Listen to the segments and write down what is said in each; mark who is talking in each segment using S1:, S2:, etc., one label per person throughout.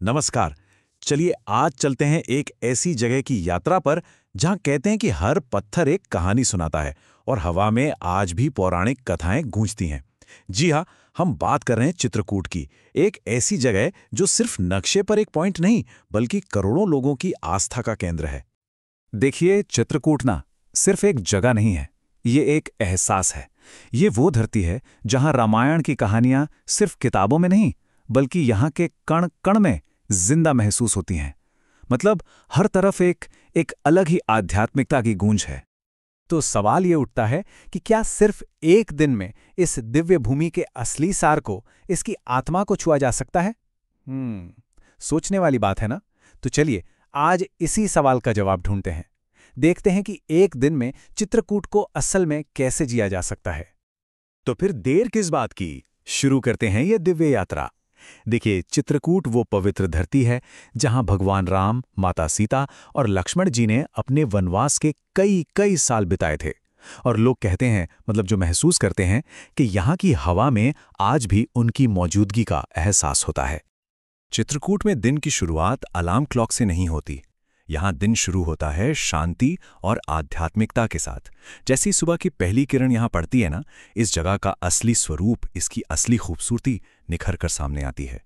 S1: नमस्कार। चलिए आज चलते हैं एक ऐसी जगह की यात्रा पर जहां कहते हैं कि हर पत्थर एक कहानी सुनाता है और हवा में आज भी पौराणिक कथाएं गूंजती हैं। जी हाँ, हम बात कर रहे हैं चित्रकूट की। एक ऐसी जगह जो सिर्फ नक्शे पर एक पॉइंट नहीं बल्कि करोड़ों लोगों की आस्था का केंद्र है।
S2: देखिए, चित्रकूट ना सिर्फ एक जगह नहीं है, ये एक एहसास है। ये वो धरती है जहां रामायण की कहानियां सिर्फ किताबों में नहीं बल्कि यहाँ के कण कण में जिंदा महसूस होती हैं। मतलब हर तरफ एक अलग ही आध्यात्मिकता की गूंज है। तो सवाल ये उठता है कि क्या सिर्फ एक दिन में इस दिव्य भूमि के असली सार को, इसकी आत्मा को छुआ जा सकता है? सोचने वाली बात है ना। तो चलिए आज इसी सवाल का जवाब ढूंढते हैं। देखते हैं कि एक दिन में चित्रकूट को असल में कैसे जिया जा सकता है।
S1: तो फिर देर किस बात की, शुरू करते हैं ये दिव्य यात्रा। देखिए, चित्रकूट वो पवित्र धरती है जहां भगवान राम, माता सीता और लक्ष्मण जी ने अपने वनवास के कई कई साल बिताए थे। और लोग कहते हैं, मतलब जो महसूस करते हैं, कि यहाँ की हवा में आज भी उनकी मौजूदगी का एहसास होता है। चित्रकूट में दिन की शुरुआत अलार्म क्लॉक से नहीं होती। यहाँ दिन शुरू होता है शांति और आध्यात्मिकता के साथ। जैसी सुबह की पहली किरण यहाँ पड़ती है ना, इस जगह का असली स्वरूप, इसकी असली खूबसूरती निखर कर सामने आती है।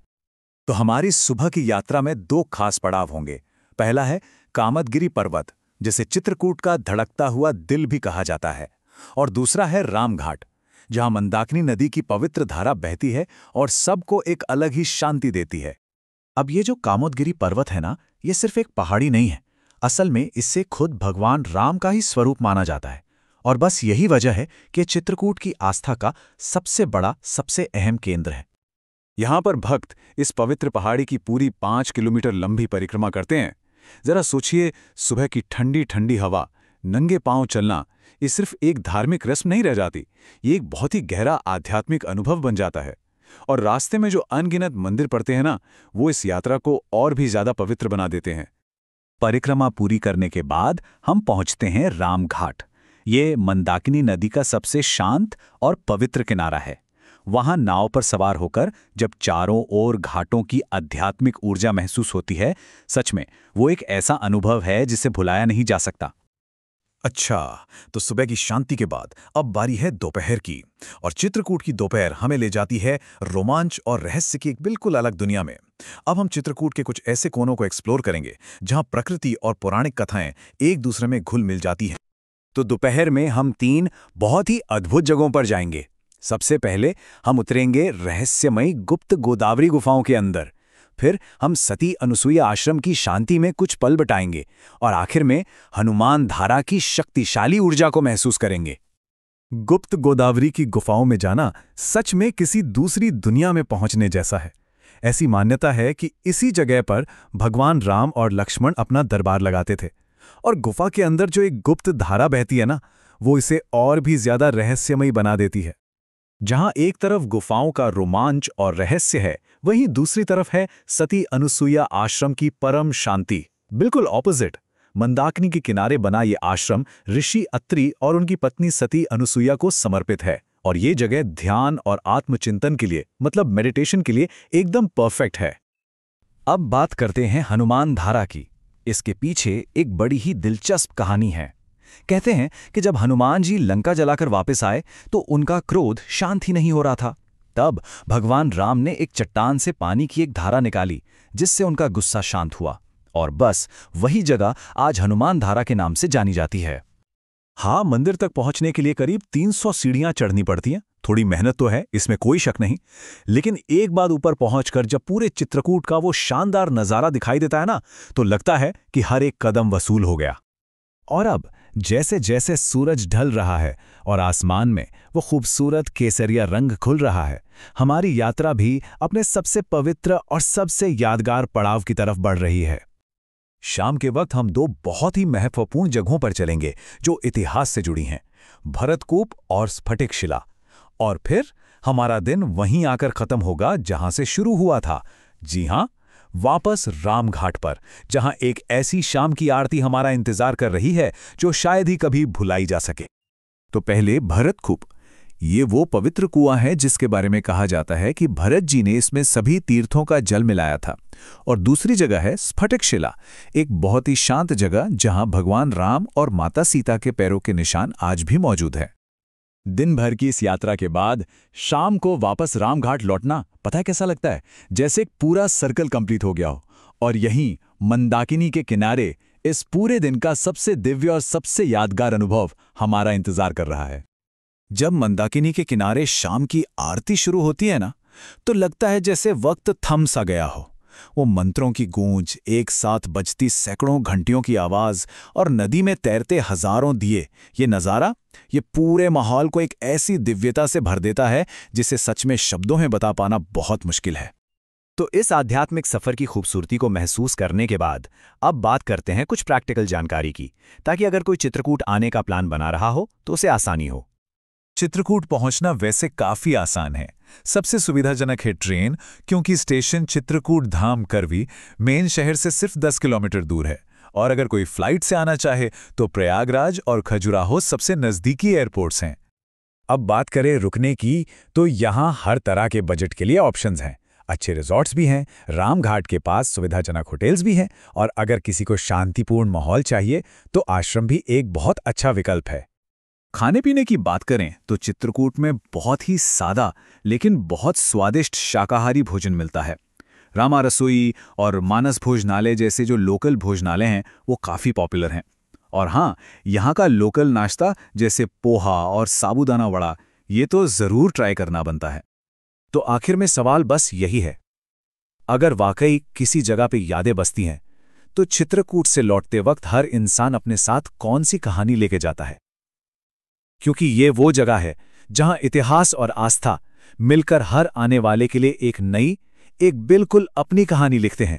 S1: तो हमारी सुबह की यात्रा में दो खास पड़ाव होंगे। पहला है कामदगिरी पर्वत, जिसे चित्रकूट का धड़कता हुआ दिल भी कहा जाता है, और दूसरा है रामघाट, जहाँ मंदाकिनी नदी की पवित्र धारा बहती है और सबको एक अलग ही शांति देती है। अब ये जो कामोदगिरी पर्वत है ना, ये सिर्फ एक पहाड़ी नहीं है। असल में इससे खुद भगवान राम का ही स्वरूप माना जाता है। और बस यही वजह है कि चित्रकूट की आस्था का सबसे बड़ा, सबसे अहम केंद्र है। यहाँ पर भक्त इस पवित्र पहाड़ी की पूरी 5 किलोमीटर लंबी परिक्रमा करते हैं। जरा सोचिए, सुबह की ठंडी ठंडी हवा, नंगे पांव चलना, ये सिर्फ एक धार्मिक रस्म नहीं रह जाती, ये एक बहुत ही गहरा आध्यात्मिक अनुभव बन जाता है। और रास्ते में जो अनगिनत मंदिर पड़ते हैं ना, वो इस यात्रा को और भी ज्यादा पवित्र बना देते हैं। परिक्रमा पूरी करने के बाद हम पहुंचते हैं रामघाट। ये मंदाकिनी नदी का सबसे शांत और पवित्र किनारा है। वहां नाव पर सवार होकर जब चारों ओर घाटों की आध्यात्मिक ऊर्जा महसूस होती है, सच में वो एक ऐसा अनुभव है जिसे भुलाया नहीं जा सकता। अच्छा, तो सुबह की शांति के बाद अब बारी है दोपहर की। और चित्रकूट की दोपहर हमें ले जाती है रोमांच और रहस्य की एक बिल्कुल अलग दुनिया में। अब हम चित्रकूट के कुछ ऐसे कोनों को एक्सप्लोर करेंगे जहां प्रकृति और पौराणिक कथाएं एक दूसरे में घुल मिल जाती हैं। तो दोपहर में हम 3 बहुत ही अद्भुत जगहों पर जाएंगे। सबसे पहले हम उतरेंगे रहस्यमयी गुप्त गोदावरी गुफाओं के अंदर। फिर हम सती अनुसुईया आश्रम की शांति में कुछ पल बिताएंगे और आखिर में हनुमान धारा की शक्तिशाली ऊर्जा को महसूस करेंगे। गुप्त गोदावरी की गुफाओं में जाना सच में किसी दूसरी दुनिया में पहुंचने जैसा है। ऐसी मान्यता है कि इसी जगह पर भगवान राम और लक्ष्मण अपना दरबार लगाते थे। और गुफा के अंदर जो एक गुप्त धारा बहती है ना, वो इसे और भी ज्यादा रहस्यमयी बना देती है। जहां एक तरफ गुफाओं का रोमांच और रहस्य है, वहीं दूसरी तरफ है सती अनुसुईया आश्रम की परम शांति। बिल्कुल ऑपोजिट। मंदाकिनी के किनारे बना ये आश्रम ऋषि अत्रि और उनकी पत्नी सती अनुसुईया को समर्पित है। और ये जगह ध्यान और आत्मचिंतन के लिए, मतलब मेडिटेशन के लिए एकदम परफेक्ट है। अब बात करते हैं हनुमान धारा की। इसके पीछे एक बड़ी ही दिलचस्प कहानी है। कहते हैं कि जब हनुमान जी लंका जलाकर वापस आए तो उनका क्रोध शांत ही नहीं हो रहा था। तब भगवान राम ने एक चट्टान से पानी की एक धारा निकाली, जिससे उनका गुस्सा शांत हुआ। और बस वही जगह आज हनुमान धारा के नाम से जानी जाती है। हाँ, मंदिर तक पहुंचने के लिए करीब 300 सीढ़ियां चढ़नी पड़ती हैं। थोड़ी मेहनत तो है, इसमें कोई शक नहीं। लेकिन एक बार ऊपर पहुंचकर जब पूरे चित्रकूट का वो शानदार नजारा दिखाई देता है ना, तो लगता है कि हर एक कदम वसूल हो गया। और अब जैसे जैसे सूरज ढल रहा है और आसमान में वो खूबसूरत केसरिया रंग खुल रहा है, हमारी यात्रा भी अपने सबसे पवित्र और सबसे यादगार पड़ाव की तरफ बढ़ रही है। शाम के वक्त हम 2 बहुत ही महत्वपूर्ण जगहों पर चलेंगे जो इतिहास से जुड़ी हैं, भरतकूप और स्फटिक शिला। और फिर हमारा दिन वहीं आकर खत्म होगा जहां से शुरू हुआ था। जी हां, वापस रामघाट पर, जहां एक ऐसी शाम की आरती हमारा इंतजार कर रही है जो शायद ही कभी भुलाई जा सके। तो पहले भरतकूप।
S2: ये वो पवित्र कुआं है जिसके बारे में कहा जाता है कि भरत जी ने इसमें सभी तीर्थों का जल मिलाया था। और दूसरी जगह है स्फटिक शिला, एक बहुत ही शांत जगह जहां भगवान राम और माता सीता के पैरों के निशान आज भी मौजूद है।
S1: दिन भर की इस यात्रा के बाद शाम को वापस रामघाट लौटना पता है कैसा लगता है? जैसे एक पूरा सर्कल कंप्लीट हो गया हो। और यहीं मंदाकिनी के किनारे इस पूरे दिन का सबसे दिव्य और सबसे यादगार अनुभव हमारा इंतजार कर रहा है।
S2: जब मंदाकिनी के किनारे शाम की आरती शुरू होती है ना, तो लगता है जैसे वक्त थम सा गया हो। वो मंत्रों की गूंज, एक साथ बजती सैकड़ों घंटियों की आवाज और नदी में तैरते हजारों दिए, ये नज़ारा, ये पूरे माहौल को एक ऐसी दिव्यता से भर देता है जिसे सच में शब्दों में बता पाना बहुत मुश्किल है।
S1: तो इस आध्यात्मिक सफर की खूबसूरती को महसूस करने के बाद अब बात करते हैं कुछ प्रैक्टिकल जानकारी की, ताकि अगर कोई चित्रकूट आने का प्लान बना रहा हो तो उसे आसानी हो।
S2: चित्रकूट पहुंचना वैसे काफी आसान है। सबसे सुविधाजनक है ट्रेन, क्योंकि स्टेशन चित्रकूट धाम करवी मेन शहर से सिर्फ 10 किलोमीटर दूर है। और अगर कोई फ्लाइट से आना चाहे तो प्रयागराज और खजुराहो सबसे नज़दीकी एयरपोर्ट्स हैं।
S1: अब बात करें रुकने की, तो यहाँ हर तरह के बजट के लिए ऑप्शंस हैं। अच्छे रिजॉर्ट्स भी हैं, रामघाट के पास सुविधाजनक होटल्स भी हैं, और अगर किसी को शांतिपूर्ण माहौल चाहिए तो आश्रम भी एक बहुत अच्छा विकल्प है।
S2: खाने पीने की बात करें तो चित्रकूट में बहुत ही सादा लेकिन बहुत स्वादिष्ट शाकाहारी भोजन मिलता है। रामा रसोई और मानस भोजनालय जैसे जो लोकल भोजनालय हैं वो काफ़ी पॉपुलर हैं। और हाँ, यहाँ का लोकल नाश्ता जैसे पोहा और साबूदाना वड़ा, ये तो ज़रूर ट्राई करना बनता है।
S1: तो आखिर में सवाल बस यही है, अगर वाकई किसी जगह पे यादें बसती हैं तो चित्रकूट से लौटते वक्त हर इंसान अपने साथ कौन सी कहानी लेके जाता है? क्योंकि ये वो जगह है जहां इतिहास और आस्था मिलकर हर आने वाले के लिए एक नई, एक बिल्कुल अपनी कहानी लिखते हैं।